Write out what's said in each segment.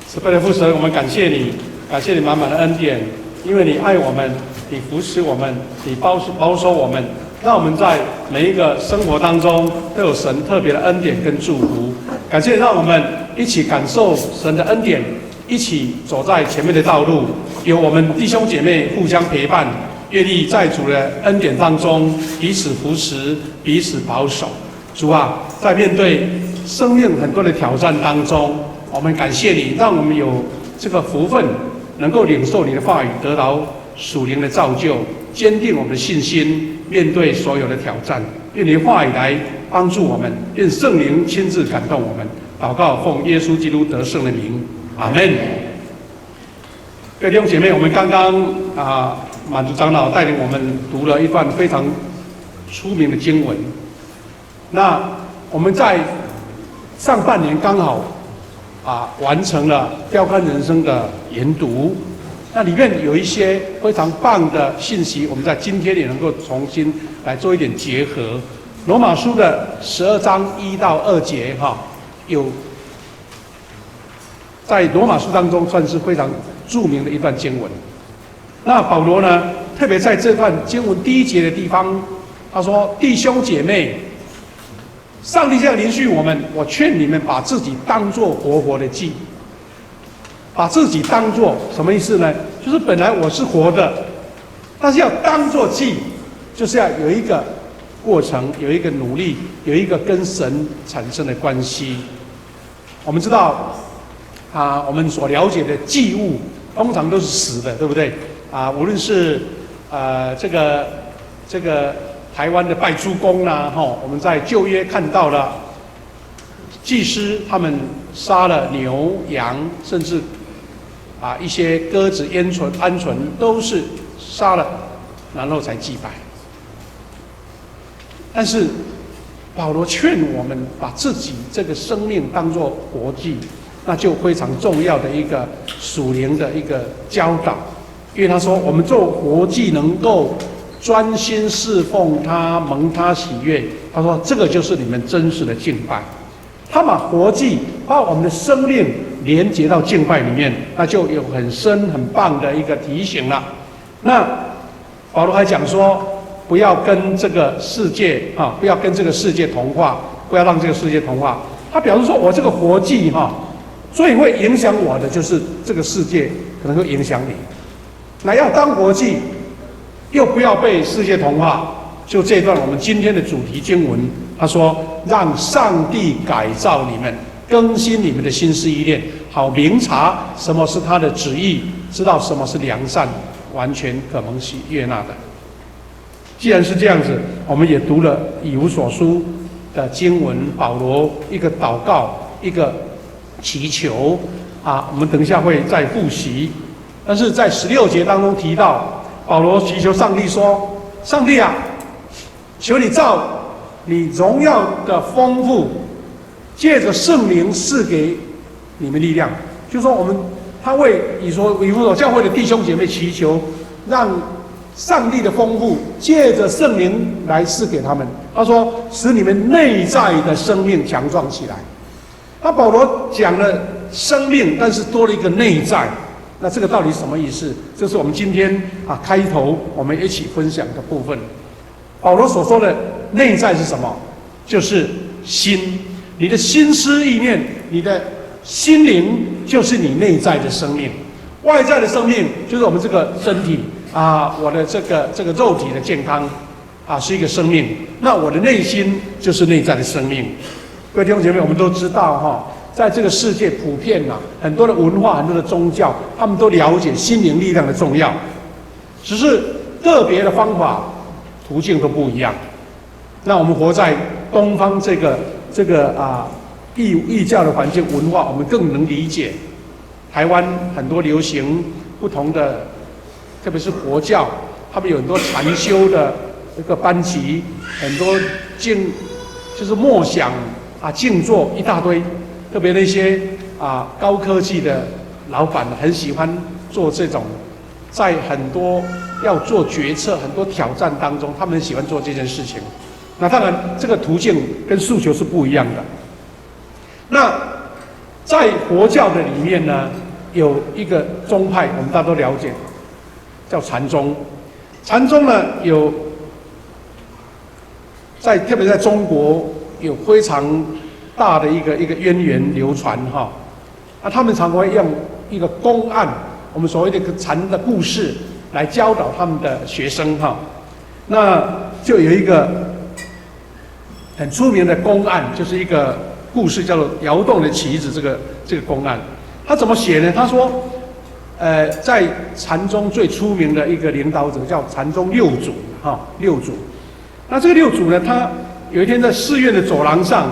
慈悲的父神，我们感谢你，感谢你满满的恩典，因为你爱我们，你扶持我们，你保守我们，让我们在每一个生活当中都有神特别的恩典跟祝福。感谢让我们一起感受神的恩典，一起走在前面的道路，有我们弟兄姐妹互相陪伴，愿意在主的恩典当中彼此扶持，彼此保守。主啊，在面对生命很多的挑战当中，我们感谢你，让我们有这个福分，能够领受你的话语，得到属灵的造就，坚定我们的信心，面对所有的挑战。愿你的话语来帮助我们，愿圣灵亲自感动我们。祷告奉耶稣基督得胜的名，阿门。各位弟兄姐妹，我们刚刚满足长老带领我们读了一段非常出名的经文。那我们在上半年刚好完成了标杆人生的研读，那里面有一些非常棒的信息，我们在今天也能够重新来做一点结合。罗马书的12章1到2节有在罗马书当中算是非常著名的一段经文。那保罗呢，特别在这段经文第1节的地方，他说：“弟兄姐妹，上帝这样连续我们，我劝你们把自己当作活的祭。”把自己当作什么意思呢？就是本来我是活的，但是要当作祭，就是要有一个过程，有一个努力，有一个跟神产生的关系。我们知道我们所了解的祭物通常都是死的，对不对？无论是这个台湾的拜猪公啦，我们在旧约看到了祭司他们杀了牛羊，甚至一些鸽子、鹌鹑都是杀了，然后才祭拜。但是保罗劝我们把自己这个生命当作活祭，那就非常重要的一个属灵的一个教导。因为他说，我们做活祭能够专心侍奉他，蒙他喜悦。他说，这个就是你们真实的敬拜。他把活祭把我们的生命连接到敬拜里面，那就有很深很棒的一个提醒了。那保罗还讲说，不要跟这个世界不要跟这个世界同化，不要让这个世界同化。他表示说，我这个活祭最会影响我的就是这个世界可能会影响你。那要当活祭，又不要被世界同化。就这段我们今天的主题经文，他说：“让上帝改造你们，更新你们的心思意念，好明察什么是他的旨意，知道什么是良善，完全可蒙喜悦纳的。”既然是这样子，我们也读了以弗所书的经文，保罗一个祷告，一个祈求我们等一下会再复习。但是在16节当中提到，保罗祈求上帝说：“上帝啊，求你照你荣耀的丰富，借着圣灵赐给你们力量。”就是说，他为以弗所教会的弟兄姐妹祈求，让上帝的丰富借着圣灵来赐给他们。他说：“使你们内在的生命强壮起来。”那保罗讲了生命，但是多了一个内在。那这个到底什么意思？这是我们今天开头我们一起分享的部分。保罗所说的内在是什么？就是心，你的心思意念，你的心灵就是你内在的生命。外在的生命就是我们这个身体我的这个肉体的健康是一个生命。那我的内心就是内在的生命。各位弟兄姐妹，我们都知道在这个世界普遍很多的文化、很多的宗教，他们都了解心灵力量的重要，只是个别的方法、途径都不一样。那我们活在东方这个异教的环境文化，我们更能理解。台湾很多流行不同的，特别是佛教，他们有很多禅修的一个班级，很多就是默想静坐一大堆。特别那些高科技的老板很喜欢做这种，在很多要做决策、很多挑战当中，他们很喜欢做这件事情。那当然，这个途径跟诉求是不一样的。那在佛教的里面呢，有一个宗派，我们大家都了解，叫禅宗。禅宗呢，特别在中国有非常大的一个渊源流传哈。他们常会用一个公案，我们所谓的一个禅的故事来教导他们的学生哈。那就有一个很出名的公案，就是一个故事，叫做摇动的旗子。这个公案，他怎么写呢？他说，在禅宗最出名的一个领导者叫禅宗六祖哈，六祖。那这个六祖呢，他有一天在寺院的走廊上，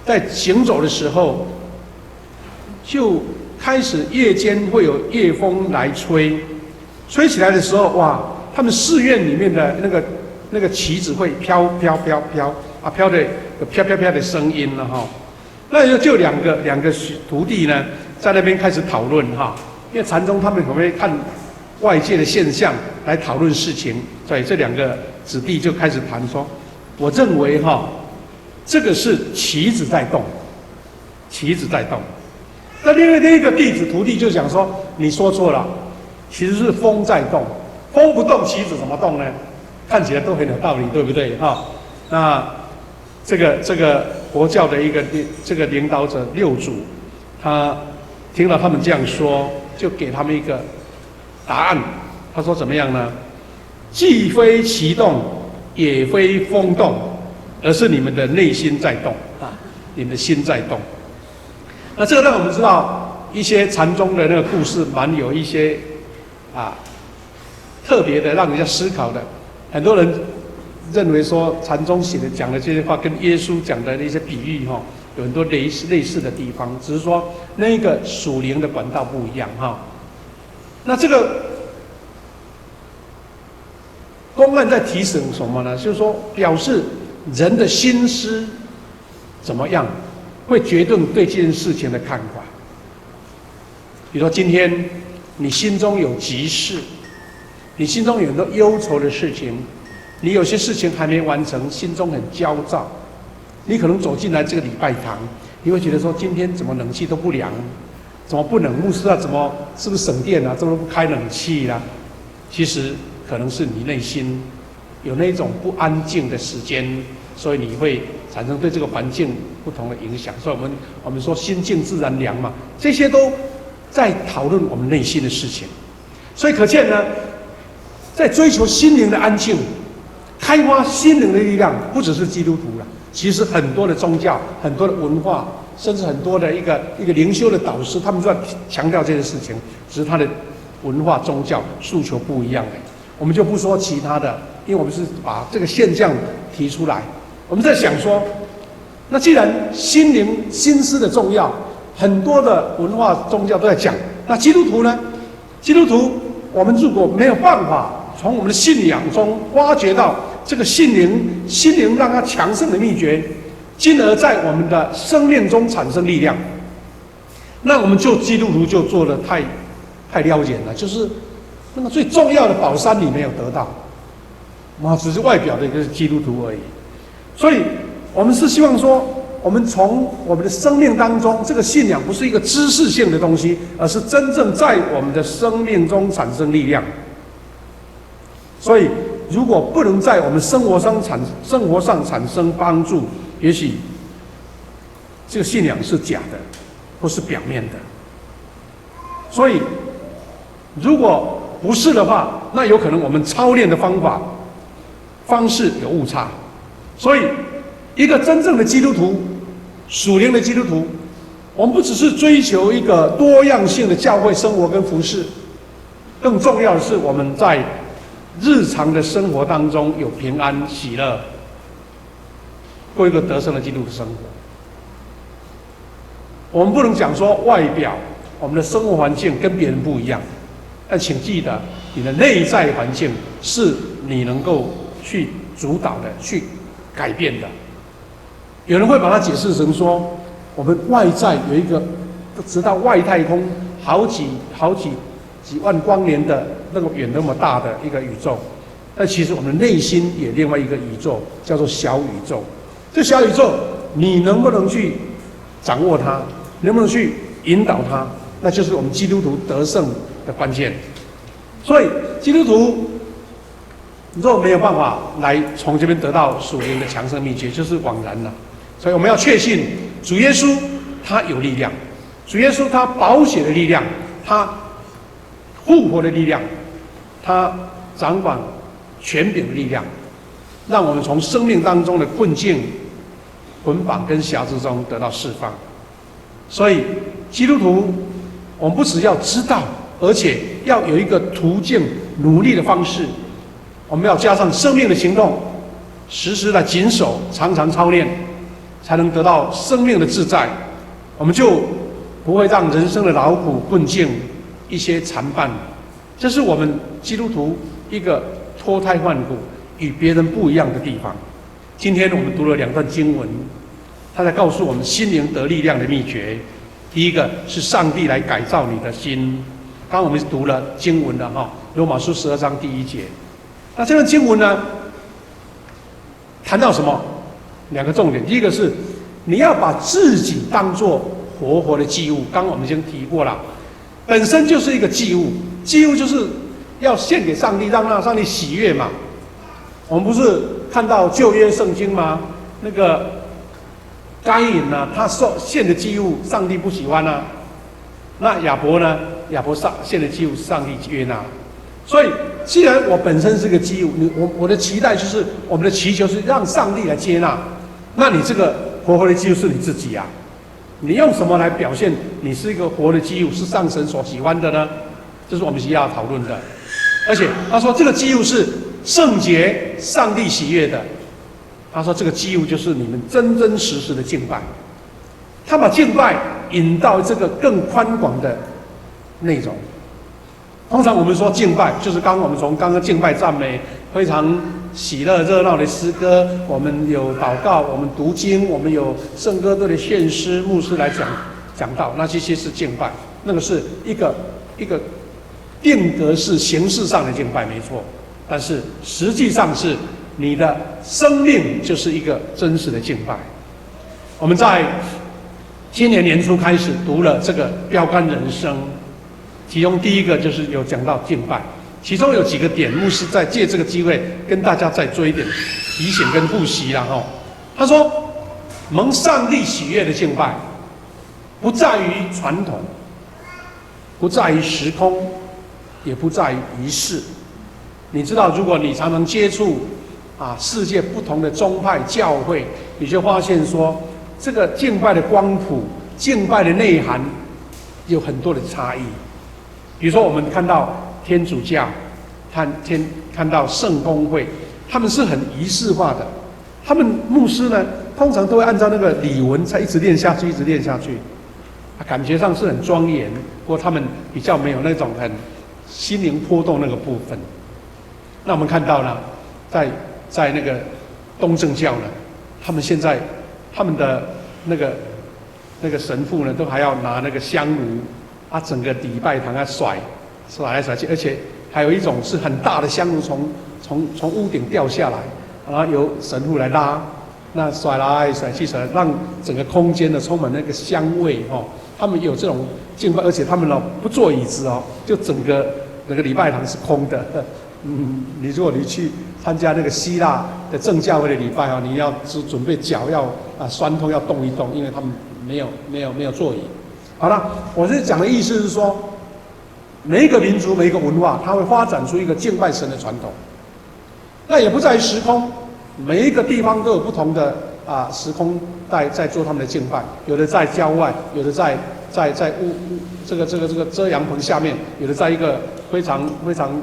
在行走的时候，就开始夜间会有夜风来吹，吹起来的时候，哇，他们寺院里面的那个旗子会飘啊，飘的有飘的声音了哈。那就两个徒弟呢，在那边开始讨论哈，因为禅宗他们很会看外界的现象来讨论事情，所以这两个子弟就开始谈说，我认为哈，这个是旗子在动，旗子在动。那另一个徒弟就讲说，你说错了，其实是风在动，风不动，旗子怎么动呢？看起来都很有道理，对不对哈？那这个佛教的一个这个领导者六祖，他听到他们这样说，就给他们一个答案。他说怎么样呢？既非其动，也非风动，而是你们的内心在动啊，你们的心在动。那这个让我们知道一些禅宗的那个故事，蛮有一些特别的，让人家思考的。很多人认为说禅宗讲的这些话跟耶稣讲的那些比喻哈，有很多类似的地方，只是说那个属灵的管道不一样哈。那这个公案在提醒什么呢？就是说表示人的心思怎么样，会决定对这件事情的看法。比如说今天你心中有急事，你心中有很多忧愁的事情，你有些事情还没完成，心中很焦躁。你可能走进来这个礼拜堂，你会觉得说，今天怎么冷气都不凉，怎么不冷？牧师啊，是不是省电啊？怎么不开冷气啦？其实可能是你内心有那种不安静的时间，所以你会产生对这个环境不同的影响。所以我们说心静自然凉嘛，这些都在讨论我们内心的事情。所以可见呢，在追求心灵的安静、开发心灵的力量，不只是基督徒了，其实很多的宗教、很多的文化，甚至很多的一个灵修的导师，他们都在强调这件事情，只是他的文化宗教诉求不一样的。我们就不说其他的，因为我们是把这个现象提出来。我们在想说，那既然心灵心思的重要，很多的文化宗教都在讲，那基督徒呢？基督徒，我们如果没有办法从我们的信仰中挖掘到这个心灵让它强盛的秘诀，进而在我们的生命中产生力量，那我们基督徒就做得太了解了，就是那个最重要的宝山你没有得到，只是外表的一个基督徒而已。所以我们是希望说，我们从我们的生命当中，这个信仰不是一个知识性的东西，而是真正在我们的生命中产生力量。所以如果不能在我们生活上产生帮助，也许这个信仰是假的，不是表面的。所以如果不是的话，那有可能我们操练的方式有误差。所以一个真正的基督徒，属灵的基督徒，我们不只是追求一个多样性的教会生活跟服事，更重要的是我们在日常的生活当中有平安喜乐，过一个得胜的基督徒生活。我们不能讲说外表我们的生活环境跟别人不一样，但请记得，你的内在环境是你能够去主导的，去改变的。有人会把它解释成说，我们外在有一个直到外太空好几万光年的那个远那么大的一个宇宙，但其实我们内心也另外一个宇宙，叫做小宇宙。这小宇宙你能不能去掌握它，能不能去引导他，那就是我们基督徒得胜的关键。所以基督徒若没有办法来从这边得到属灵的强盛秘诀，就是枉然了。所以我们要确信主耶稣他有力量，主耶稣他宝血的力量，他复活的力量，他掌管权柄的力量，让我们从生命当中的困境、捆绑跟辖制中得到释放。所以基督徒，我们不只要知道，而且要有一个途径、努力的方式。我们要加上生命的行动，时时的谨守，常常操练，才能得到生命的自在。我们就不会让人生的劳苦困境一些缠绊。这是我们基督徒一个脱胎换骨、与别人不一样的地方。今天我们读了2段经文，他在告诉我们心灵得力量的秘诀。第一个是上帝来改造你的心。刚刚我们读了经文了哈，罗马书12章第1节。那这段经文呢，谈到什么？2个重点。第一个是你要把自己当作活活的祭物。刚刚我们已经提过了，本身就是一个祭物，祭物就是要献给上帝，让上帝喜悦嘛。我们不是看到旧约圣经吗？那个该隐呢，他献的祭物上帝不喜欢啊。那亚伯呢？亚伯献的祭物上帝悦纳。所以，既然我本身是个祭物，我的期待就是我们的祈求是让上帝来接纳。那你这个活的祭物是你自己啊，你用什么来表现你是一个活的祭物，是上神所喜欢的呢？这是我们需要讨论的。而且他说这个祭物是圣洁、上帝喜悦的。他说这个祭物就是你们真真实实的敬拜。他把敬拜引到这个更宽广的内容。通常我们说敬拜，就是我们从刚刚敬拜赞美，非常喜乐热闹的诗歌，我们有祷告，我们读经，我们有圣歌队的献诗，牧师来讲道，那这些是敬拜，那个是一个定格式形式上的敬拜，没错。但是实际上是你的生命就是一个真实的敬拜。我们在今年年初开始读了这个标杆人生。其中第一个就是有讲到敬拜，其中有几个点，牧师在借这个机会跟大家再做一点提醒跟复习啦哈。他说，蒙上帝喜悦的敬拜，不在于传统，不在于时空，也不在于仪式。你知道，如果你常常接触世界不同的宗派教会，你就发现说，这个敬拜的光谱、敬拜的内涵有很多的差异。比如说，我们看到天主教，看到圣公会，他们是很仪式化的。他们牧师呢，通常都会按照那个礼文，才一直练下去，一直练下去，感觉上是很庄严。不过他们比较没有那种很心灵波动那个部分。那我们看到呢，在那个东正教呢，他们现在他们的那个神父呢，都还要拿那个香炉。整个礼拜堂甩来甩去，而且还有一种是很大的香炉从屋顶掉下来，然后由神父来拉，那甩来甩去，让整个空间呢充满那个香味哦。他们有这种敬拜，而且他们不坐椅子哦，就整个礼拜堂是空的。你如果你去参加那个希腊的正教会的礼拜哦，你要准备脚要酸痛，要动一动，因为他们没有座椅。好了，我这讲的意思是说，每一个民族、每一个文化，它会发展出一个敬拜神的传统。那也不在于时空，每一个地方都有不同的时空在做他们的敬拜，有的在郊外，有的在这个遮阳棚下面，有的在一个非常非常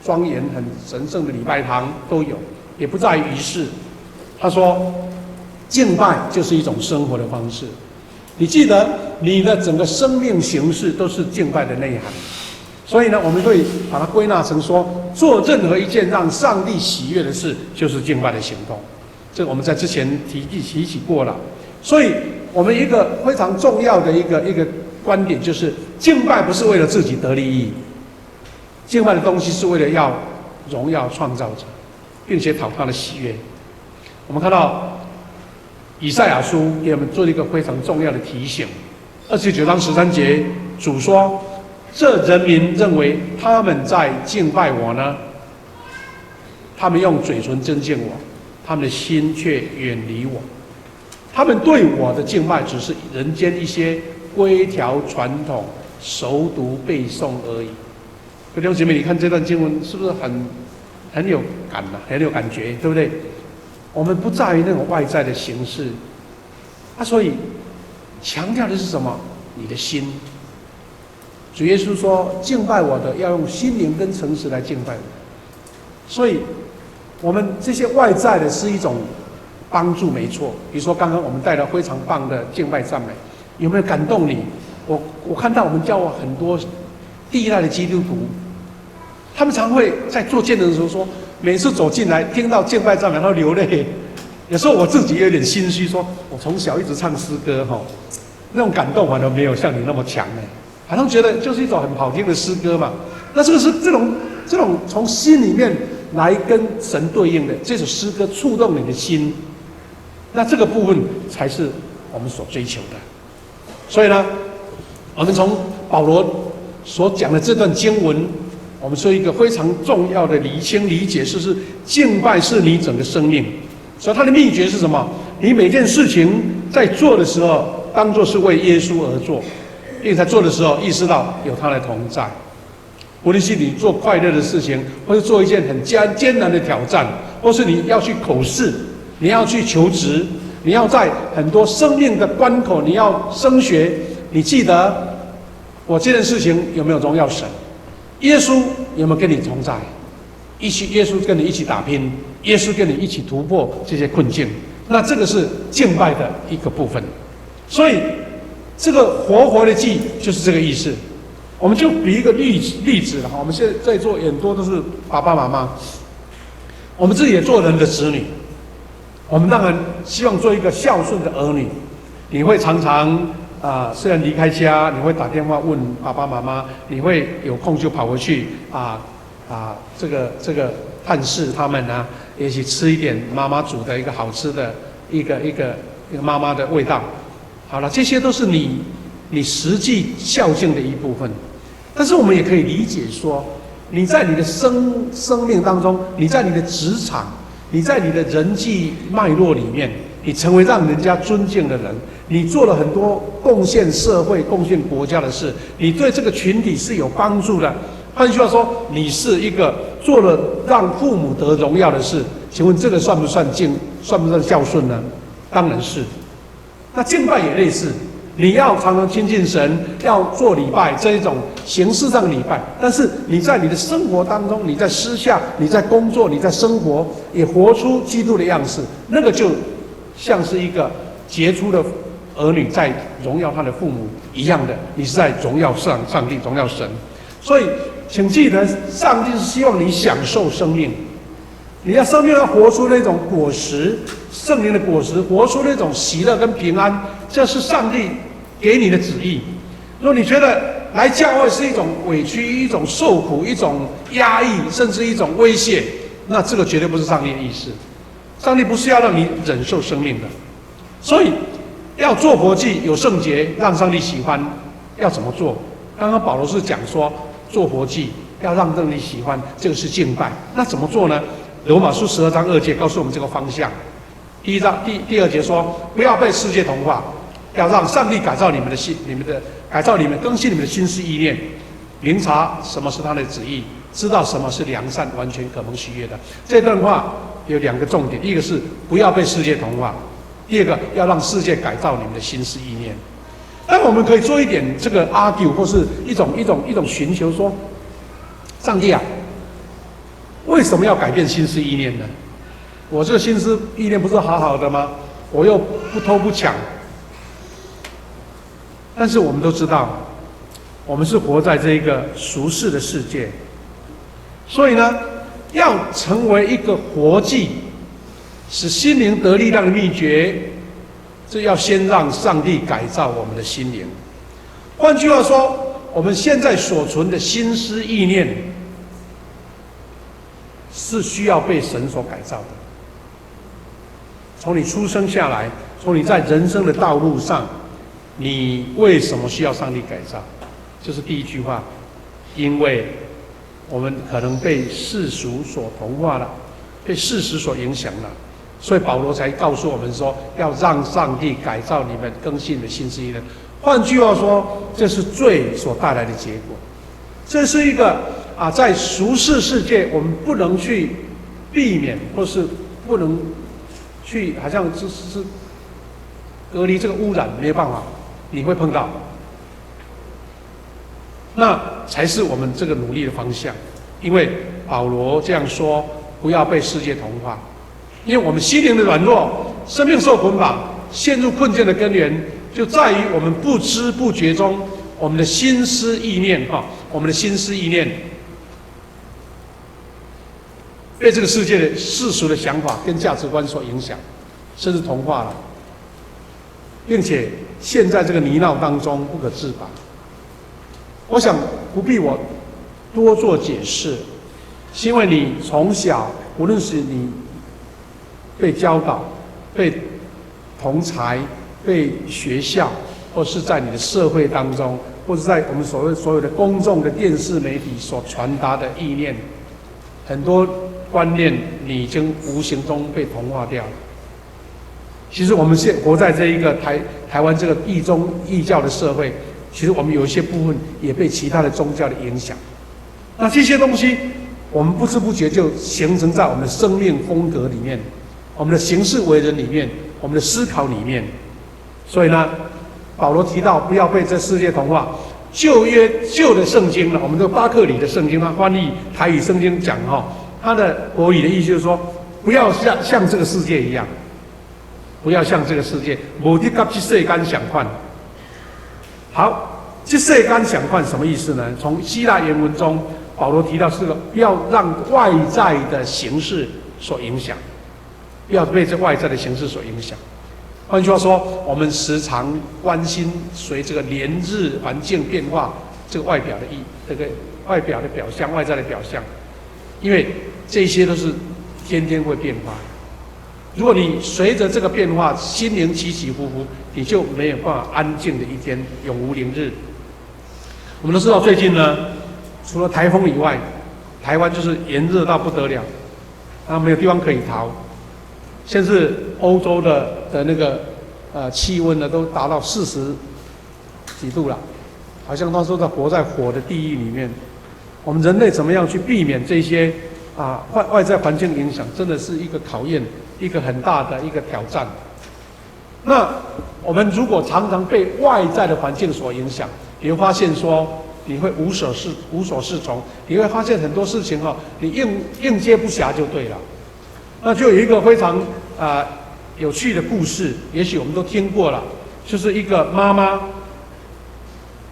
庄严、很神圣的礼拜堂都有，也不在于仪式。他说，敬拜就是一种生活的方式。你记得你的整个生命形式都是敬拜的内涵，所以呢，我们会把它归纳成说，做任何一件让上帝喜悦的事，就是敬拜的行动。这个我们在之前提起过了。所以，我们一个非常重要的一个观点就是，敬拜不是为了自己得利益，敬拜的东西是为了要荣耀创造者，并且讨他的喜悦。我们看到以赛亚书给我们做了一个非常重要的提醒。29章13节，主说：“这人民认为他们在敬拜我呢，他们用嘴唇尊敬我，他们的心却远离我。他们对我的敬拜只是人间一些规条传统、熟读背诵而已。”弟兄姐妹，你看这段经文是不是很有感呐、很有感觉，对不对？我们不在于那种外在的形式，所以强调的是什么？你的心。主耶稣说：“敬拜我的，要用心灵跟诚实来敬拜我。”所以，我们这些外在的是一种帮助，没错。比如说，刚刚我们带了非常棒的敬拜赞美，有没有感动你？我看到我们教会很多第一代的基督徒，他们常会在做见证的时候说，每次走进来听到敬拜赞美，他流泪。有时候我自己也有点心虚，说我从小一直唱诗歌那种感动反而没有像你那么强呢。好像觉得就是一种很好听的诗歌嘛。那这个是这种从心里面来跟神对应的这首诗歌，触动你的心，那这个部分才是我们所追求的。所以呢，我们从保罗所讲的这段经文，我们说一个非常重要的理清理解，就是敬拜是你整个生命。所以它的秘诀是什么？你每件事情在做的时候，当作是为耶稣而做，并且在做的时候意识到有他的同在。无论是你做快乐的事情，或是做一件很艰难的挑战，或是你要去口试，你要去求职，你要在很多生命的关口，你要升学，你记得我这件事情有没有荣耀神？耶稣有没有跟你同在？耶稣跟你一起打拼，耶稣跟你一起突破这些困境。那这个是敬拜的一个部分。所以这个活的祭就是这个意思。我们就比一个例子了哈。我们现在在座很多都是爸爸妈妈，我们自己也做人的子女，我们当然希望做一个孝顺的儿女。你会常常虽然离开家，你会打电话问爸爸妈妈，你会有空就跑回去这个探视他们啊，也许吃一点妈妈煮的一个好吃的一个妈妈的味道。好了，这些都是你实际孝敬的一部分。但是我们也可以理解说，你在你的生命当中，你在你的职场，你在你的人际脉络里面，你成为让人家尊敬的人，你做了很多贡献社会、贡献国家的事，你对这个群体是有帮助的。换句话说，你是一个做了让父母得荣耀的事，请问这个算不算孝顺呢？当然是。那敬拜也类似，你要常常亲近神，要做礼拜这一种形式上的礼拜，但是你在你的生活当中，你在私下，你在工作，你在生活，也活出基督的样式，那个就像是一个杰出的儿女在荣耀他的父母一样的，你是在荣耀上帝，荣耀神。所以请记得，上帝是希望你享受生命，你要生命要活出那种果实，圣灵的果实，活出那种喜乐跟平安，这是上帝给你的旨意。如果你觉得来教会是一种委屈、一种受苦、一种压抑，甚至一种威胁，那这个绝对不是上帝的意思。上帝不是要让你忍受生命的。所以要做活祭，有圣洁，让上帝喜欢，要怎么做？刚刚保罗是讲说，做活祭要让上帝喜欢，这个是敬拜。那怎么做呢？罗马书12章2节告诉我们这个方向。第2节说，不要被世界同化，要让上帝改造你们的心，改造你们，更新你们的心思意念，明察什么是他的旨意，知道什么是良善、完全可蒙喜悦的。这段话有2个重点，一个是不要被世界同化，第二个要让世界改造你们的心思意念。但我们可以做一点这个 argue， 或是一种寻求说，上帝啊，为什么要改变心思意念呢？我这个心思意念不是好好的吗？我又不偷不抢。但是我们都知道，我们是活在这一个俗世的世界，所以呢，要成为一个活祭，使心灵得力量的秘诀，这要先让上帝改造我们的心灵。换句话说，我们现在所存的心思意念，是需要被神所改造的。从你出生下来，从你在人生的道路上，你为什么需要上帝改造？就是第一句话，因为我们可能被世俗所同化了，被事实所影响了，所以保罗才告诉我们说，要让上帝改造你们，更新你的心思意念。换句话说，这是罪所带来的结果。这是一个在俗世世界我们不能去避免，或是不能去，好像是隔离这个污染，没有办法，你会碰到。那才是我们这个努力的方向。因为保罗这样说，不要被世界同化，因为我们心灵的软弱，生命受捆绑，陷入困境的根源，就在于我们不知不觉中，我们的心思意念我们的心思意念被这个世界的世俗的想法跟价值观所影响，甚至同化了，并且陷在这个泥淖当中不可自拔。我想不必我多做解释，是因为你从小，无论是你被教导、被同儕、被学校，或是在你的社会当中，或是在我们所有的公众的电视媒体所传达的意念，很多观念你已经无形中被同化掉了。其实我们现活在这一个台湾这个异宗异教的社会，其实我们有一些部分也被其他的宗教的影响。那这些东西，我们不知不觉就形成在我们的生命风格里面，我们的行事为人里面，我们的思考里面。所以呢，保罗提到不要被这世界同化。旧的圣经呢，我们这个巴克里的圣经，他翻译台语圣经讲他的国语的意思就是说，不要像这个世界一样，不要像这个世界，无得跟这世间相款。好，这世间相款什么意思呢？从希腊原文中，保罗提到是个不要让外在的形式所影响，不要被这外在的形式所影响。换句话说，我们时常关心随这个连日环境变化，这个外表的这个外表的表象、外在的表象，因为这些都是天天会变化。如果你随着这个变化，心灵起起伏伏，你就没有办法安静的一天，永无宁日。我们都知道，最近呢，除了台风以外，台湾就是炎热到不得了，没有地方可以逃。甚至欧洲的那个气温呢，都达到40几度了，好像他说在活在火的地狱里面。我们人类怎么样去避免这些外在环境影响，真的是一个考验，一个很大的一个挑战。那我们如果常常被外在的环境所影响，你会发现说你会无所适从，你会发现很多事情你应接不暇就对了。那就有一个非常有趣的故事，也许我们都听过了，就是一个妈妈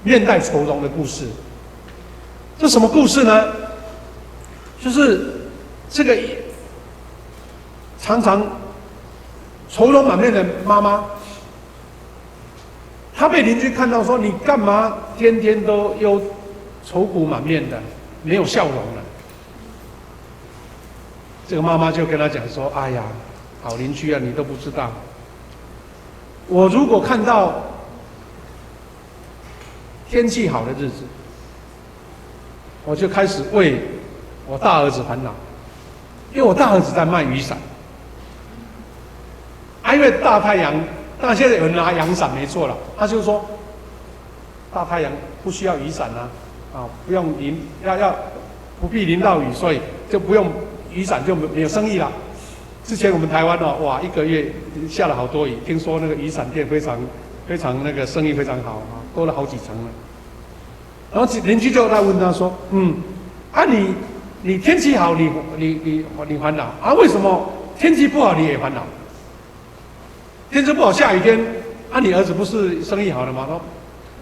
面带愁容的故事。这什么故事呢？就是这个常常愁容满面的妈妈，她被邻居看到说：“你干嘛天天都愁苦满面的，没有笑容了？”这个妈妈就跟他讲说：“哎呀，好邻居啊，你都不知道，我如果看到天气好的日子，我就开始为我大儿子烦恼，因为我大儿子在卖雨伞。因为大太阳，当然现在有人拿阳伞没错了，他就说大太阳不需要雨伞不用不必淋到雨，所以就不用。”雨伞就没有生意了。之前我们台湾一个月下了好多雨，听说那个雨伞店非常那个生意非常好多了好几层了。然后邻居就来问他说：“你天气好你烦恼为什么天气不好你也烦恼？天气不好下雨天你儿子不是生意好了吗？”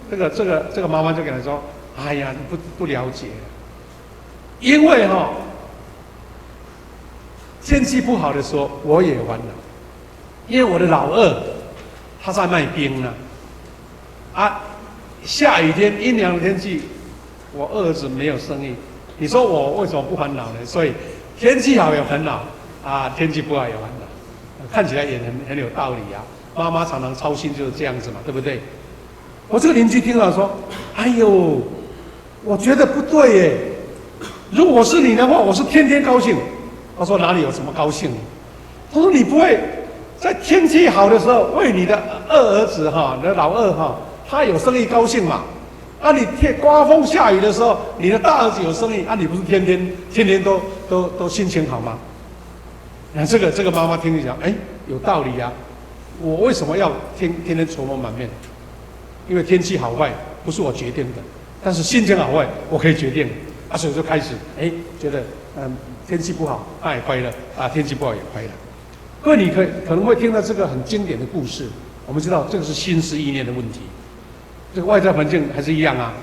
这个妈妈就跟他说：“哎呀，你不了解，因为天气不好的时候，我也烦恼，因为我的老二他在卖冰呢，下雨天阴凉的天气，我儿子没有生意，你说我为什么不烦恼呢？所以天气好有烦恼天气不好有烦恼，看起来也很有道理啊。妈妈常常操心就是这样子嘛，对不对？我这个邻居听了说：“哎呦，我觉得不对耶。如果我是你的话，我是天天高兴。”他说：“哪里有什么高兴？”他说：“你不会在天气好的时候为你的二儿子哈，你的老二哈，他有生意高兴嘛？啊，你刮风下雨的时候，你的大儿子有生意，啊，你不是天天都心情好吗？”那这个妈妈听你讲，哎，有道理啊。我为什么要天天愁容满面？因为天气好坏不是我决定的，但是心情好坏我可以决定。啊，所以就开始觉得天气不好，也快乐啊；天气不好也快乐。各位，你可能会听到这个很经典的故事。我们知道这个是心思意念的问题，这个外在环境还是一样啊。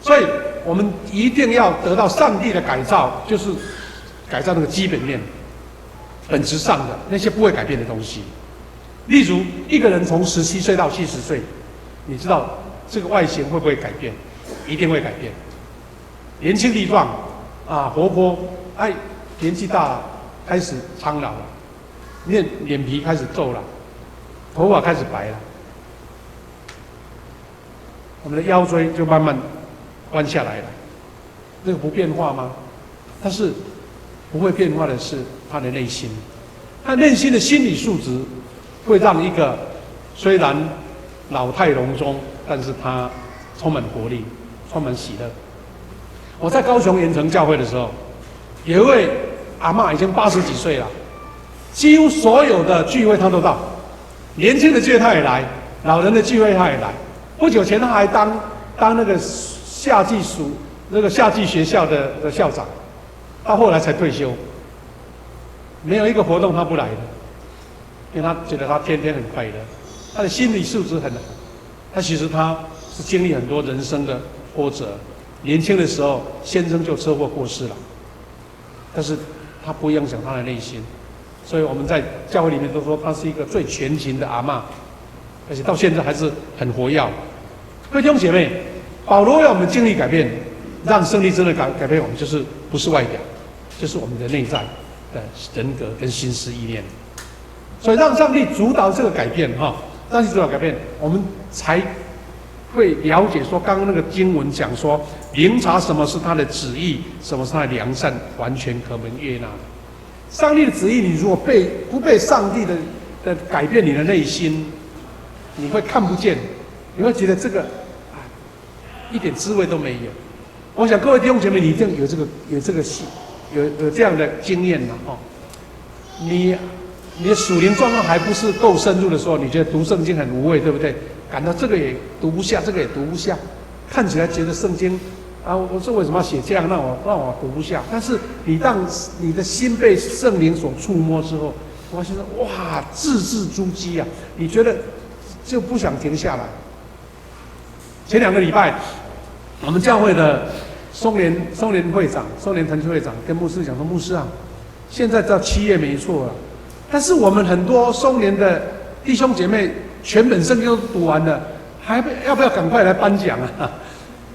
所以我们一定要得到上帝的改造，就是改造那个基本面、本质上的那些不会改变的东西。例如，一个人从17岁到70岁，你知道这个外形会不会改变？一定会改变。年轻力壮啊，活泼，年纪大了开始苍老了，脸皮开始皱了，头发开始白了，我们的腰椎就慢慢弯下来了。这个不变化吗？但是不会变化的是他的内心，他内心的心理素质会让一个虽然老态龙钟，但是他充满活力，充满喜乐。我在高雄盐城教会的时候，有一位阿嬷已经80几岁了，几乎所有的聚会她都到，年轻的聚会她也来，老人的聚会她也来。不久前她还当那个夏季学校的校长，到后来才退休。没有一个活动她不来的，因为她觉得她天天很快乐，她的心理素质很好。她其实她是经历很多人生的波折。年轻的时候，先生就车祸过世了，但是他不影响他的内心，所以我们在教会里面都说他是一个最全勤的阿嬷，而且到现在还是很活跃。各位弟兄姐妹，保罗要我们经历改变，让圣灵真的改变我们，就是不是外表，就是我们的内在的人格跟心思意念。所以让上帝主导这个改变让上帝主导改变，我们才会了解说，刚刚那个经文讲说，明察什么是他的旨意，什么是他的良善，完全可蒙悦纳的。上帝的旨意，你如果不被上帝的改变你的内心，你会看不见，你会觉得这个一点滋味都没有。我想各位弟兄姐妹，你一定有这样的经验你的属灵状况还不是够深入的时候，你觉得读圣经很无味，对不对？感到这个也读不下，这个也读不下，看起来觉得圣经我说为什么要写这样，让我读不下？但是你当你的心被圣灵所触摸之后，我发现哇，字字珠玑啊！你觉得就不想停下来。前2个礼拜，我们教会的松联会长、松联团契会长跟牧师讲说，牧师啊，现在到7月没错了，但是我们很多松联的弟兄姐妹全本圣经都读完了，要不要赶快来颁奖啊？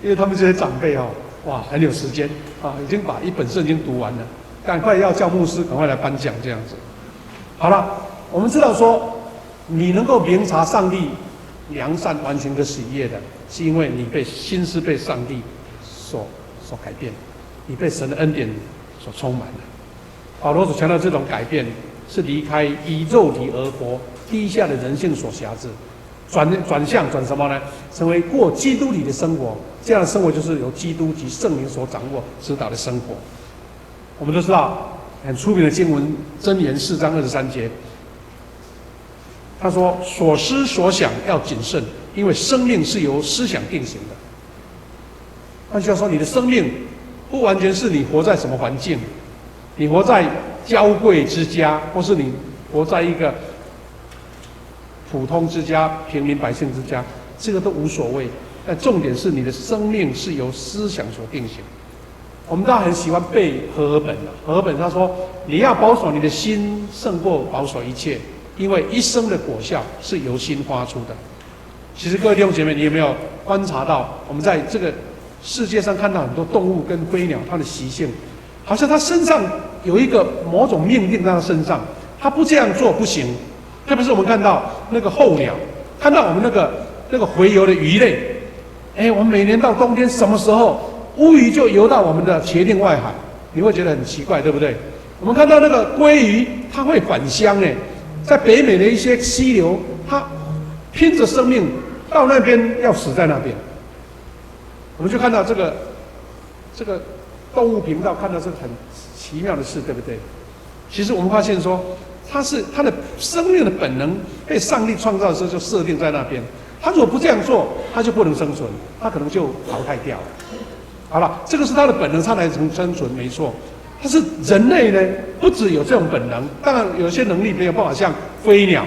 因为他们这些长辈哇，很有时间已经把1本圣经读完了，赶快要叫牧师赶快来颁奖这样子。好了，我们知道说，你能够明察上帝良善、完全跟喜悦的，是因为你心思被上帝所改变，你被神的恩典所充满了。保罗所强调这种改变，是离开以肉体而活、低下的人性所辖制，转向什么呢？成为过基督里的生活。这样的生活就是由基督及圣灵所掌握指导的生活。我们都知道很出名的经文，箴言4章23节，他说：“所思所想要谨慎，因为生命是由思想定型的。”换句话说，你的生命不完全是你活在什么环境，你活在娇贵之家，或是你活在一个普通之家、平民百姓之家，这个都无所谓。但重点是你的生命是由思想所定型。我们大家很喜欢背和合本和合本他说，你要保守你的心胜过保守一切，因为一生的果效是由心发出的。其实各位弟兄姐妹，你有没有观察到，我们在这个世界上看到很多动物跟飞鸟，它的习性好像它身上有一个某种命令在它身上，它不这样做不行。特别是我们看到那个候鸟，看到我们那个那个洄游的鱼类。我们每年到冬天什么时候乌鱼就游到我们的茄定外海，你会觉得很奇怪，对不对？我们看到那个鲑鱼，它会返乡在北美的一些溪流，它拼着生命到那边要死在那边。我们就看到这个动物频道，看到这个很奇妙的事，对不对？其实我们发现说，它的生命的本能被上帝创造的时候就设定在那边。它如果不这样做，它就不能生存，它可能就淘汰掉了。好了，这个是它的本能，它才能生存，没错。但是人类呢，不只有这种本能，当然有些能力没有办法像飞鸟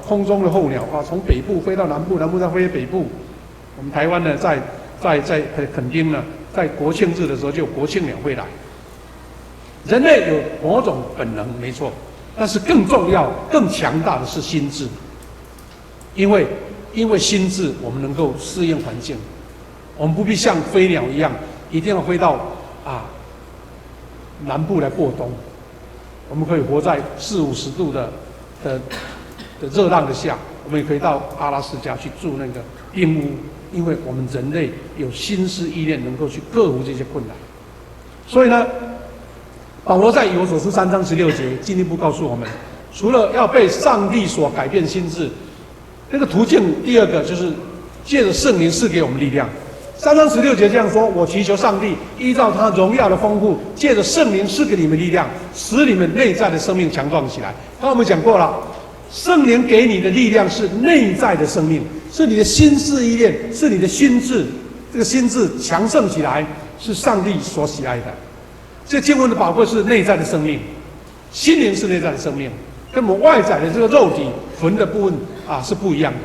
空中的候鸟从北部飞到南部，南部再飞北部。我们台湾呢，在垦丁呢，在国庆日的时候就有国庆鸟会来。人类有某种本能，没错，但是更重要、更强大的是心智，因为心智，我们能够适应环境，我们不必像飞鸟一样，一定要飞到南部来过冬。我们可以活在40-50度的热浪的下，我们也可以到阿拉斯加去住那个冰屋，因为我们人类有心思意念，能够去克服这些困难。所以呢，保罗在以弗所书3章16节进一步告诉我们，除了要被上帝所改变心智，那个途径第二个就是借着圣灵赐给我们力量。3章16节这样说：我祈求上帝依照他荣耀的丰富，借着圣灵赐给你们力量，使你们内在的生命强壮起来。刚刚我们讲过了，圣灵给你的力量是内在的生命，是你的心思意念，是你的心智。这个心智强盛起来，是上帝所喜爱的。这经文的宝贵是内在的生命，心灵是内在的生命，跟我们外在的这个肉体魂的部分是不一样的。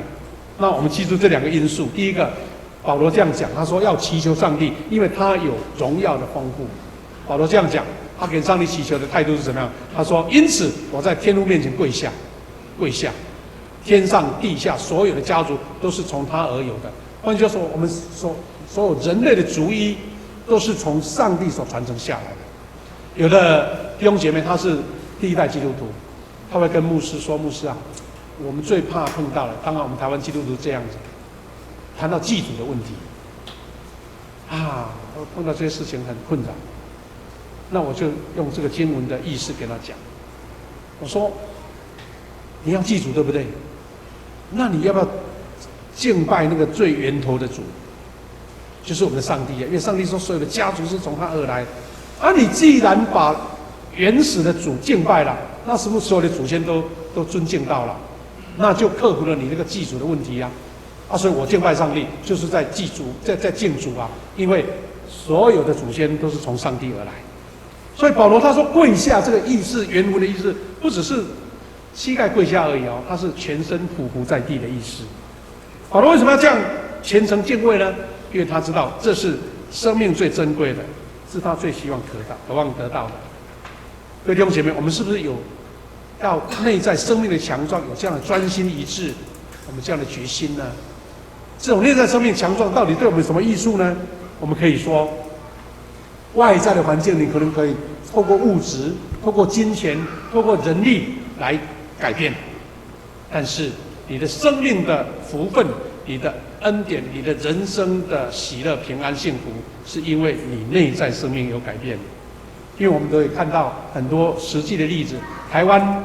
那我们记住这两个因素。第一个，保罗这样讲，他说要祈求上帝，因为他有荣耀的丰富。保罗这样讲，他给上帝祈求的态度是怎么样？他说：因此我在天父面前跪下，天上地下所有的家族都是从他而有的。换句话说，我们所有人类的族裔都是从上帝所传承下来的。有的弟兄姐妹他是第一代基督徒，他会跟牧师说：牧师啊，我们最怕碰到了，当然我们台湾基督徒这样子，谈到祭祖的问题碰到这些事情很困扰。那我就用这个经文的意思给他讲，我说你要祭祖对不对？那你要不要敬拜那个最源头的主，就是我们的上帝因为上帝说所有的家族是从他而来。你既然把原始的主敬拜了，那是不是所有的祖先都尊敬到了？那就克服了你那个祭祖的问题所以我敬拜上帝就是在祭祖，在敬主因为所有的祖先都是从上帝而来。所以保罗他说跪下这个意思，原文的意思不只是膝盖跪下而已他是全身匍匐在地的意思。保罗为什么要这样虔诚敬畏呢？因为他知道这是生命最珍贵的，是他最希望渴望得到的。各位弟兄姐妹，我们是不是有要内在生命的强壮，有这样的专心一致，我们这样的决心呢？这种内在生命强壮到底对我们有什么益处呢？我们可以说，外在的环境你可能可以透过物质、透过金钱、透过人力来改变，但是你的生命的福分、你的恩典、你的人生的喜乐、平安、幸福，是因为你内在生命有改变。因为我们都可以看到很多实际的例子，台湾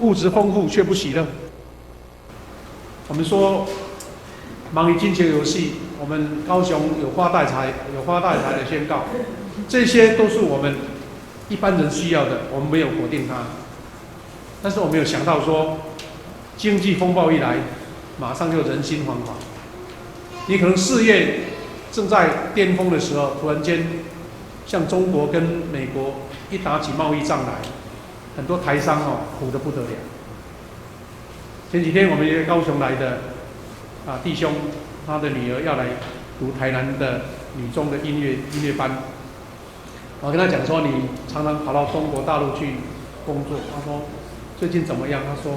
物质丰富却不喜乐。我们说忙于金钱游戏，我们高雄有发大财的宣告，这些都是我们一般人需要的，我们没有否定它。但是我没有想到说，经济风暴一来，马上就人心惶惶。你可能事业正在巅峰的时候，突然间，像中国跟美国一打起贸易战来，很多台商苦得不得了。前几天我们一个高雄来的弟兄，他的女儿要来读台南的女中的音乐班，我跟他讲说，你常常跑到中国大陆去工作，他说最近怎么样？他说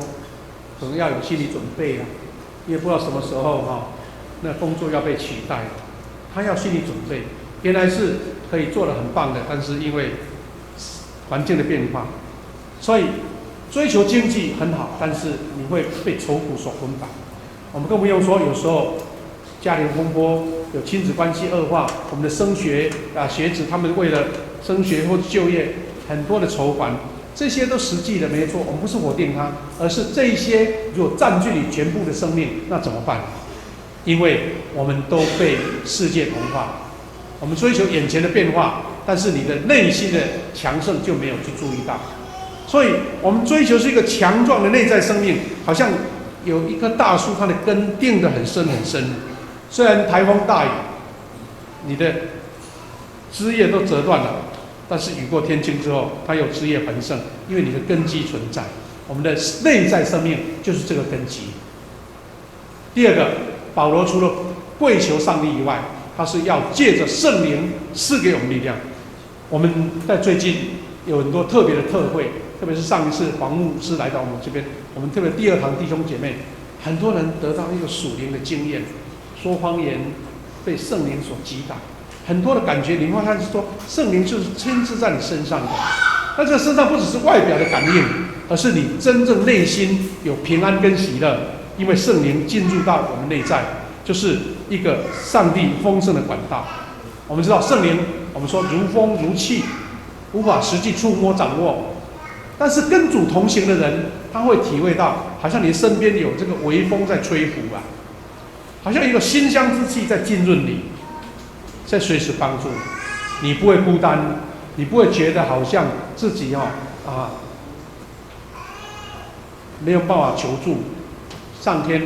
可能要有心理准备因为不知道什么时候那工作要被取代了，他要心理准备。原来是可以做得很棒的，但是因为环境的变化，所以追求经济很好，但是你会被愁苦所捆绑。我们更不用说，有时候家庭风波，有亲子关系恶化，我们的升学学子他们为了升学或就业，很多的筹款，这些都实际的没错。我们不是否定它，而是这一些如果占据你全部的生命，那怎么办？因为我们都被世界同化，我们追求眼前的变化，但是你的内心的强盛就没有去注意到。所以我们追求是一个强壮的内在生命，好像有一棵大树，它的根定得很深很深。虽然台风大雨，你的枝叶都折断了，但是雨过天晴之后，它有枝叶繁盛，因为你的根基存在。我们的内在生命就是这个根基。第二个，保罗除了跪求上帝以外，他是要借着圣灵赐给我们力量。我们在最近有很多特别的特会，特别是上一次黄牧师来到我们这边，我们特别第2堂弟兄姐妹，很多人得到一个属灵的经验，说方言被圣灵所击打，很多的感觉，你会看是说圣灵就是亲自在你身上的。那这个身上不只是外表的感应，而是你真正内心有平安跟喜乐，因为圣灵进入到我们内在，就是一个上帝丰盛的管道。我们知道圣灵，我们说如风如气，无法实际触摸掌握，但是跟主同行的人，他会体会到，好像你身边有这个微风在吹拂啊，好像一个馨香之气在浸润你，在随时帮助你，你不会孤单，你不会觉得好像自己没有办法求助，上天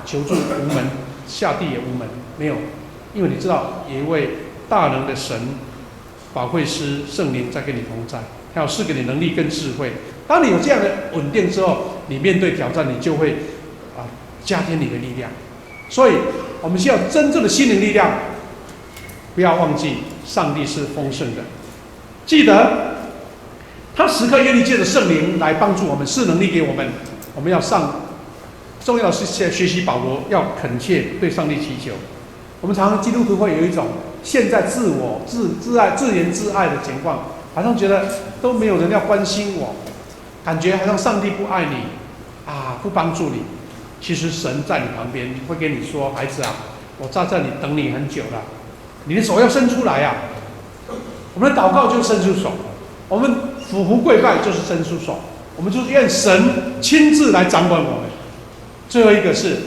求助无门，下地也无门，没有，因为你知道有一位大能的神保惠师圣灵在跟你同在，他要赐给你能力跟智慧。当你有这样的稳定之后，你面对挑战，你就会加添你的力量。所以我们需要真正的心灵力量，不要忘记上帝是丰盛的，记得他时刻愿意借着圣灵来帮助我们，赐能力给我们。我们要重要的是学习保罗，要恳切对上帝祈求。我们常常基督徒会有一种陷在自爱、自言自爱的情况，好像觉得都没有人要关心我，感觉好像上帝不爱你不帮助你。其实神在你旁边会跟你说：“孩子啊，我在这里等你很久了，你的手要伸出来啊！”我们的祷告就是伸出手，我们俯伏跪拜就是伸出手，我们就是愿神亲自来掌管我们。最后一个是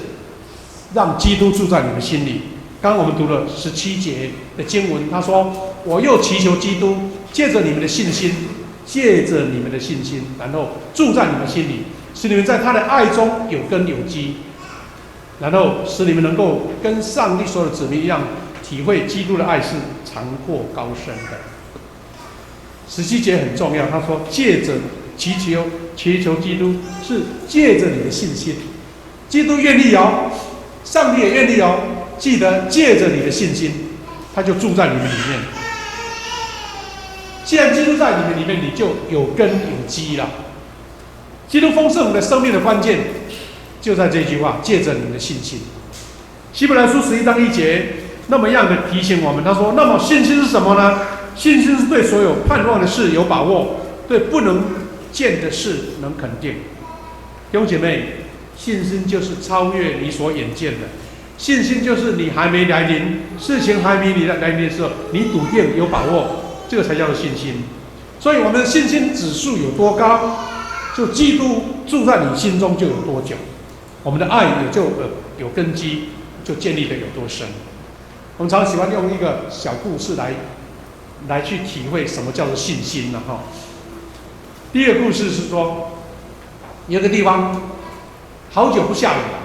让基督住在你们心里。刚刚我们读了17节的经文，他说：“我又祈求基督借着你们的信心，然后住在你们心里，使你们在他的爱中有根有基，然后使你们能够跟上帝所有的子民一样，体会基督的爱是长阔高深的。”17节很重要，他说：“借着祈求基督，是借着你的信心。”基督愿意哦，上帝也愿意哦。记得借着你的信心，他就住在你们里面。既然基督在你们里面，你就有根有基了。基督丰盛我们的生命的关键，就在这句话：借着你们的信心。希伯来书11章1节那么样的提醒我们，他说：“那么信心是什么呢？信心是对所有盼望的事有把握，对不能见的事能肯定。”弟兄姐妹，信心就是超越你所眼见的。信心就是你还没来临，事情还没你来临的时候，你笃定有把握，这个才叫做信心。所以我们的信心指数有多高，就基督住在你心中就有多久，我们的爱也就有根基，就建立的有多深。我们常喜欢用一个小故事来去体会什么叫做信心了哈。第一个故事是说，有个地方好久不下雨了。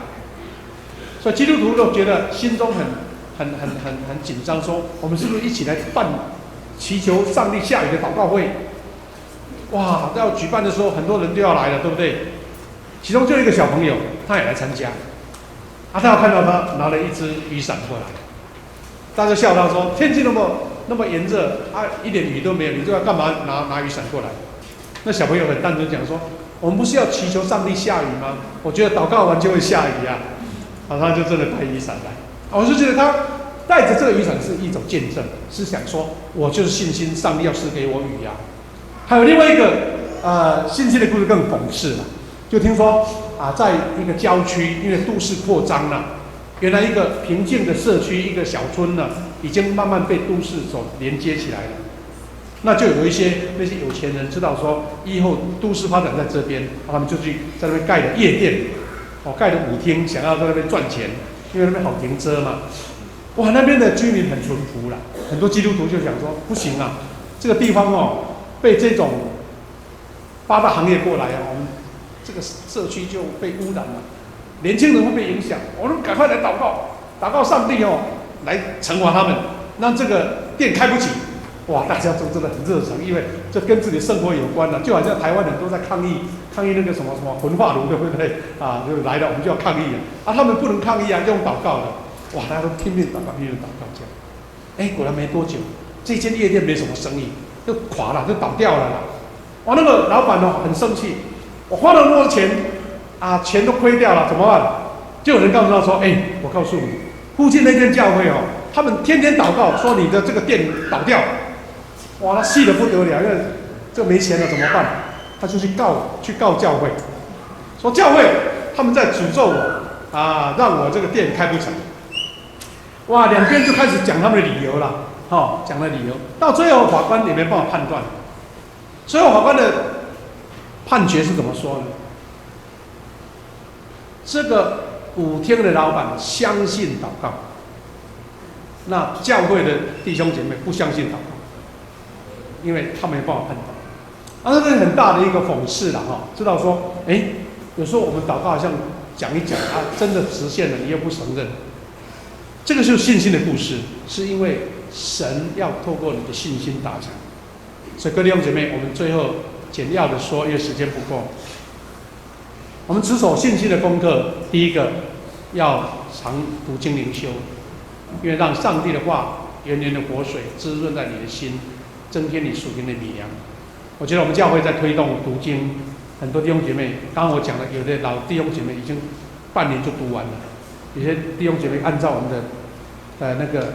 所以基督徒都觉得心中很紧张，说我们是不是一起来祈求上帝下雨的祷告会？哇，要举办的时候，很多人都要来了，对不对？其中就有一个小朋友，他也来参加。他要看到他拿了一支雨伞过来，大家笑他说：“天气那么炎热，一点雨都没有，你就要干嘛拿雨伞过来？”那小朋友很单纯讲说：“我们不是要祈求上帝下雨吗？我觉得祷告完就会下雨啊。”他就真的带雨伞来，我就觉得他带着这个雨伞是一种见证，是想说我就是信心，上帝要赐给我雨呀。还有另外一个信心的故事更讽刺了，就听说啊，在一个郊区，因为都市扩张了，原来一个平静的社区，一个小村呢，已经慢慢被都市所连接起来了。那就有一些那些有钱人知道说，以后都市发展在这边，他们就去在那边盖了夜店，盖了舞厅，想要在那边赚钱，因为那边好停车嘛。哇，那边的居民很淳朴啦，很多基督徒就想说，不行啊，这个地方被这种8大行业过来啊，我们这个社区就被污染了，年轻人会被影响，我们赶快来祷告，祷告上帝来惩罚他们，让这个店开不起。哇，大家都真的很热诚，因为这跟自己的生活有关了，就好像台湾人都在抗议那个什么焚化炉，对不对？啊，就来了，我们就要抗议啊，他们不能抗议啊，用祷告的。哇，大家都拼命祷告，拼命祷告这样。哎，果然没多久，这间夜店没什么生意，就垮了，就倒掉了啦。哇，那个老板很生气，我花了那么多钱啊，钱都亏掉了，怎么办？就有人告诉他说，哎，我告诉你，附近那间教会他们天天祷告，说你的这个店倒掉。哇，他气得不得了，因为这没钱了怎么办？他就去告教会，说教会他们在诅咒我啊，让我这个店开不成。哇，两边就开始讲他们的理由了，讲了理由，到最后法官也没办法判断。最后法官的判决是怎么说呢？这个舞厅的老板相信祷告，那教会的弟兄姐妹不相信祷告。因为他没办法判断，这是很大的一个讽刺了知道说，有时候我们祷告好像讲一讲真的实现了，你又不承认，这个就是信心的故事，是因为神要透过你的信心达成。所以各位弟兄姐妹，我们最后简要的说，因为时间不够，我们持守信心的功课，第一个要常读经灵修，因为让上帝的话源源的活水滋润在你的心。增添你属灵的力量。我觉得我们教会在推动读经，很多弟兄姐妹，刚刚我讲了，有的老弟兄姐妹已经半年就读完了，有些弟兄姐妹按照我们的那个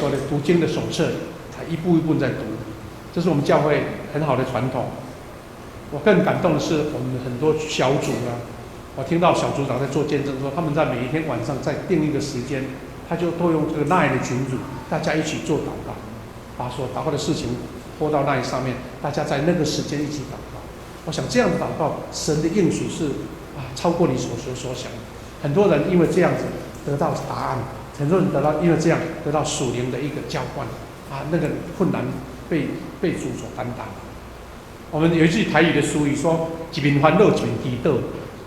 说的读经的手册，才一步一步在读，这是我们教会很好的传统。我更感动的是，我们很多小组我听到小组长在做见证说，他们在每一天晚上再定一个时间，他就都用这个 LINE 的群组，大家一起做祷告。把所祷告的事情播到那上面，大家在那个时间一起祷告。我想这样的祷告，神的应许是超过你所求所想。很多人因为这样子得到答案，很多人因为这样得到属灵的一个浇灌那个困难被主所担当。我们有一句台语的俗语说：“一面烦恼，一面祈祷。”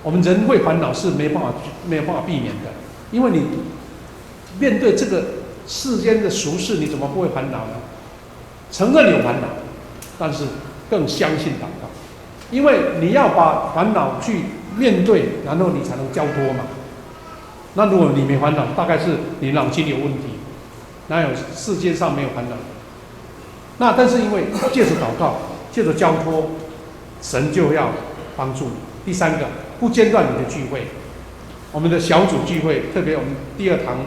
我们人会烦恼是没有办法避免的，因为你面对这个世间的俗事，你怎么不会烦恼呢？承认有烦恼，但是更相信祷告，因为你要把烦恼去面对，然后你才能交托嘛。那如果你没烦恼，大概是你脑筋有问题，哪有世界上没有烦恼？那但是因为借着祷告，借着交托，神就要帮助你。第三个，不间断你的聚会。我们的小组聚会，特别我们第2堂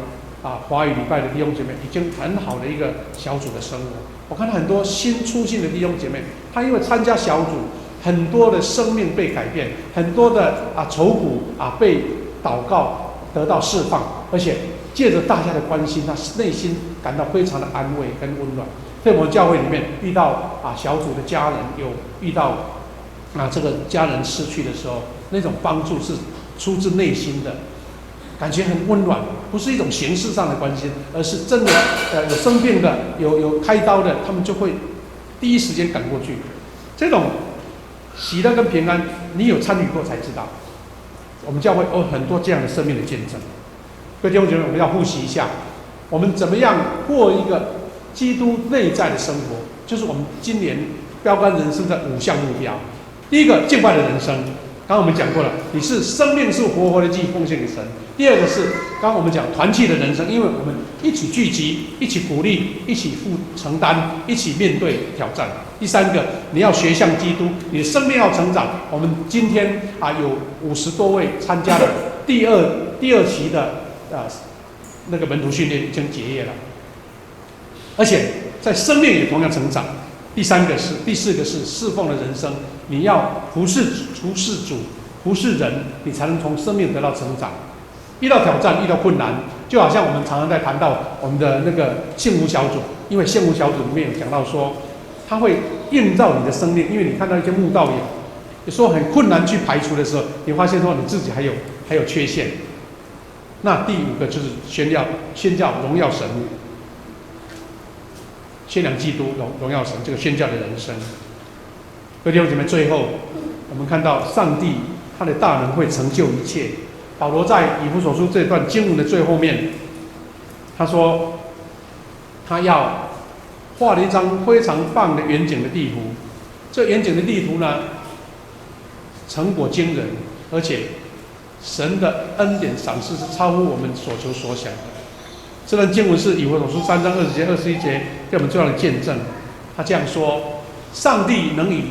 华语礼拜的弟兄姐妹，已经很好的一个小组的生活。我看到很多新出信的弟兄姐妹，他因为参加小组，很多的生命被改变，很多的愁苦被祷告得到释放，而且借着大家的关心，他内心感到非常的安慰跟温暖。在我们教会里面遇到小组的家人有遇到这个家人失去的时候，那种帮助是出自内心的，感觉很温暖，不是一种形式上的关心，而是真的有生病的，有开刀的，他们就会第一时间赶过去。这种喜乐跟平安，你有参与过才知道。我们教会有很多这样的生命的见证。各位弟兄姐妹，我们要复习一下，我们怎么样过一个基督内在的生活，就是我们今年标杆人生的5项目标。第一个，敬拜的人生。刚刚我们讲过了，你是生命是活活的祭奉献给神。第二个是刚刚我们讲团契的人生，因为我们一起聚集，一起鼓励，一起承担，一起面对挑战。第三个，你要学像基督，你的生命要成长。我们今天有50多位参加了第二期的那个门徒训练已经结业了，而且在生命也同样成长。第四个是侍奉的人生，你要服侍主，服侍人，你才能从生命得到成长。遇到挑战，遇到困难，就好像我们常常在谈到我们的那个幸福小组，因为幸福小组里面有讲到说，它会映照你的生命，因为你看到一些慕道友，有时候很困难去排除的时候，你发现说你自己还有缺陷。那第五个就是宣教荣耀神，宣扬基督荣耀神这个宣教的人生。各位弟兄姐妹，最后我们看到上帝他的大能会成就一切。保罗在以弗所书这段经文的最后面，他说他要画了一张非常棒的远景的地图。这远景的地图呢，成果惊人，而且神的恩典赏赐是超乎我们所求所想的。这段经文是以弗所书3章20节、21节给我们最大的见证。他这样说：上帝能以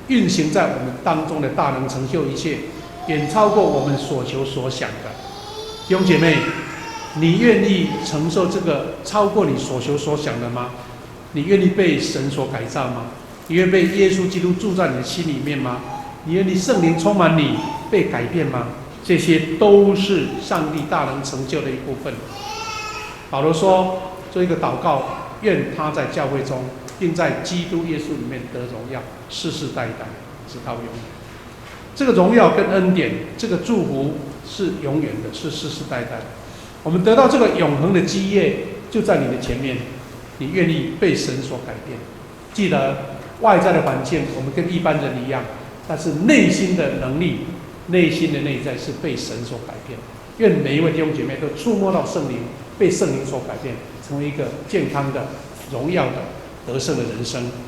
运行在我们当中的大能成就一切，远超过我们所求所想的。弟兄姐妹，你愿意承受这个超过你所求所想的吗？你愿意被神所改造吗？你愿意被耶稣基督住在你的心里面吗？你愿意圣灵充满你，被改变吗？这些都是上帝大能成就的一部分。保罗说，做一个祷告，愿他在教会中，并在基督耶稣里面得荣耀，世世代代，直到永远。这个荣耀跟恩典，这个祝福是永远的，是世世代代。我们得到这个永恒的基业，就在你的前面。你愿意被神所改变？记得外在的环境，我们跟一般人一样，但是内心的能力、内心的内在是被神所改变。愿每一位弟兄姐妹都触摸到圣灵，被圣灵所改变，成为一个健康的、荣耀的、得胜的人生。